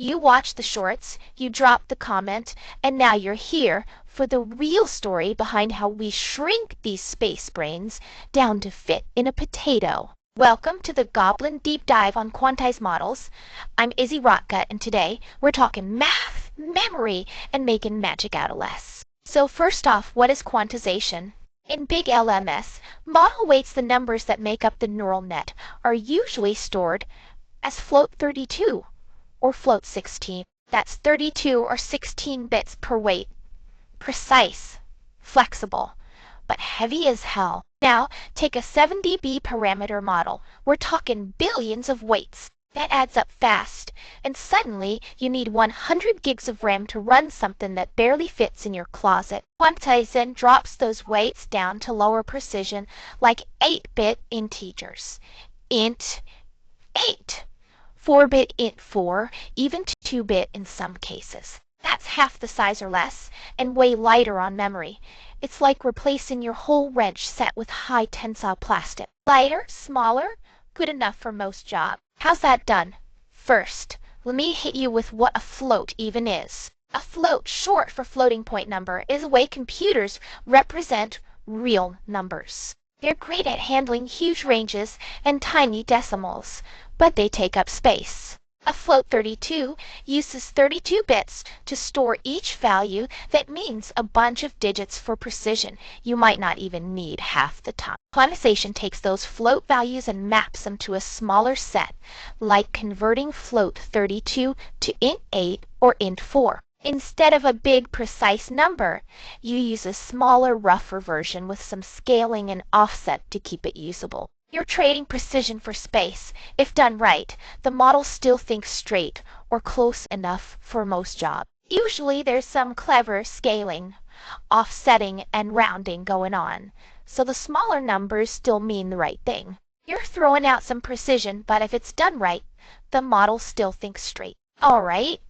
You watched the shorts, you dropped the comment, and now you're here for the real story behind how we shrink these space brains down to fit in a potato. Welcome to the Goblin Deep Dive on Quantized Models. I'm Izzy Rotgut, and today we're talking math, memory, and making magic out of less. So first off, what is quantization? In big LMS, model weights, the numbers that make up the neural net, are usually stored as float 32 or float 16. That's 32 or 16 bits per weight. Precise, flexible, but heavy as hell. Now, take a 7 dB parameter model. We're talking billions of weights. That adds up fast, and suddenly you need 100 gigs of RAM to run something that barely fits in your closet. Quantized then drops those weights down to lower precision, like 8-bit integers. Int 8. 4-bit int 4, even 2-bit in some cases. That's half the size or less, and way lighter on memory. It's like replacing your whole wrench set with high tensile plastic. Lighter, smaller, good enough for most jobs. How's that done? First, let me hit you with what a float even is. A float, short for floating point number, is a way computers represent real numbers. They're great at handling huge ranges and tiny decimals, but they take up space. A float 32 uses 32 bits to store each value. That means a bunch of digits for precision you might not even need half the time. Quantization takes those float values and maps them to a smaller set, like converting float 32 to int 8 or int 4. Instead of a big, precise number, you use a smaller, rougher version with some scaling and offset to keep it usable. You're trading precision for space. If done right, the model still thinks straight or close enough for most jobs. Usually there's some clever scaling, offsetting, and rounding going on, so the smaller numbers still mean the right thing. You're throwing out some precision, but if it's done right, the model still thinks straight. All right,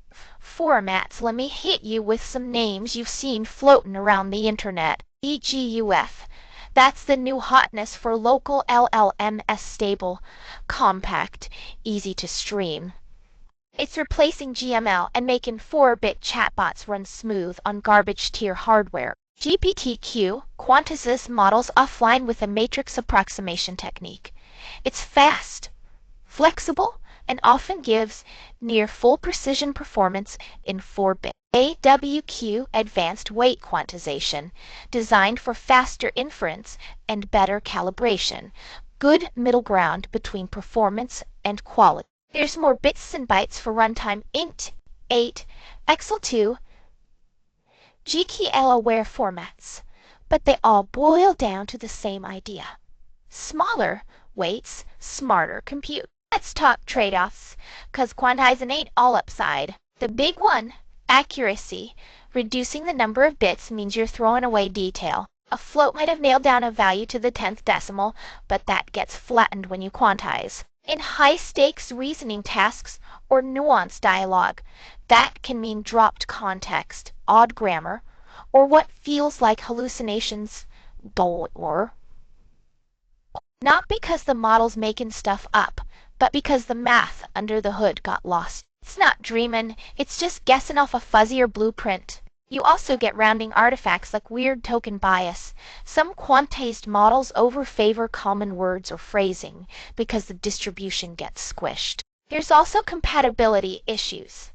formats. Let me hit you with some names you've seen floating around the internet. GGUF. That's the new hotness for local LLMs, stable, compact, easy to stream. It's replacing GML and making 4-bit chatbots run smooth on garbage tier hardware. GPTQ quantizes models offline with a matrix approximation technique. It's fast, flexible, and often gives near full precision performance in 4-bit. AWQ advanced weight quantization, designed for faster inference and better calibration. Good middle ground between performance and quality. There's more bits and bytes for runtime int 8, Excel 2, GKL aware formats, but they all boil down to the same idea. Smaller weights, smarter compute. Let's talk trade-offs, cause quantizing ain't all upside. The big one, accuracy. Reducing the number of bits means you're throwing away detail. A float might have nailed down a value to the 10th decimal, but that gets flattened when you quantize. In high-stakes reasoning tasks or nuanced dialogue, that can mean dropped context, odd grammar, or what feels like hallucinations, or not because the model's making stuff up, but because the math under the hood got lost. It's not dreaming, it's just guessing off a fuzzier blueprint. You also get rounding artifacts like weird token bias. Some quantized models overfavor common words or phrasing because the distribution gets squished. There's also compatibility issues.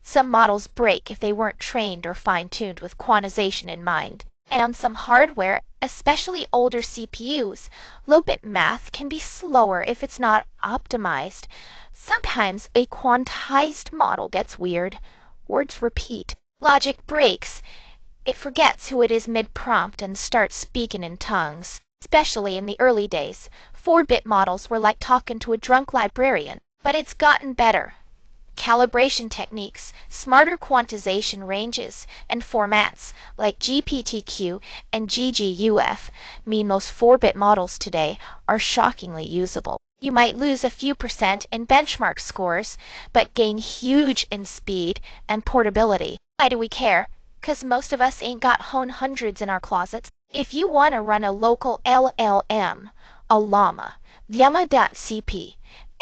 Some models break if they weren't trained or fine-tuned with quantization in mind. And on some hardware, especially older CPUs, low-bit math can be slower if it's not optimized. Sometimes a quantized model gets weird. Words repeat. Logic breaks. It forgets who it is mid-prompt and starts speaking in tongues. Especially in the early days, 4-bit models were like talking to a drunk librarian. But it's gotten better. Calibration techniques, smarter quantization ranges, and formats like GPTQ and GGUF mean most 4-bit models today are shockingly usable. You might lose a few percent in benchmark scores, but gain huge in speed and portability. Why do we care? 'Cause most of us ain't got hundreds in our closets. If you want to run a local LLM, a llama.cpp,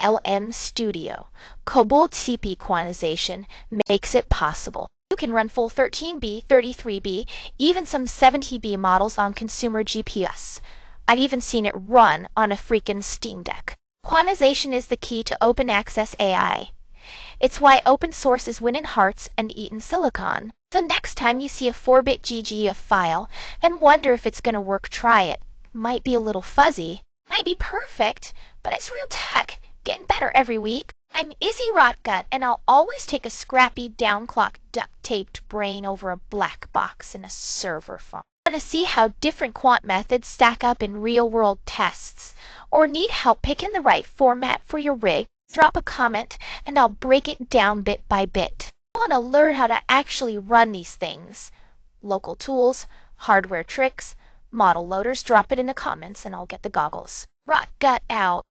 LM Studio. Goblin-CP quantization makes it possible. You can run full 13B, 33B, even some 70B models on consumer GPUs. I've even seen it run on a freaking Steam Deck. Quantization is the key to open access AI. It's why open source is winning hearts and eating silicon. The next time you see a 4-bit GGUF file and wonder if it's going to work, try it. Might be a little fuzzy, might be perfect, but it's real tech, getting better every week. I'm Izzy Rotgut, and I'll always take a scrappy, downclocked, duct-taped brain over a black box in a server farm. Want to see how different quant methods stack up in real-world tests? Or need help picking the right format for your rig? Drop a comment, and I'll break it down bit by bit. Want to learn how to actually run these things? Local tools, hardware tricks, model loaders, drop it in the comments, and I'll get the goggles. Rotgut out.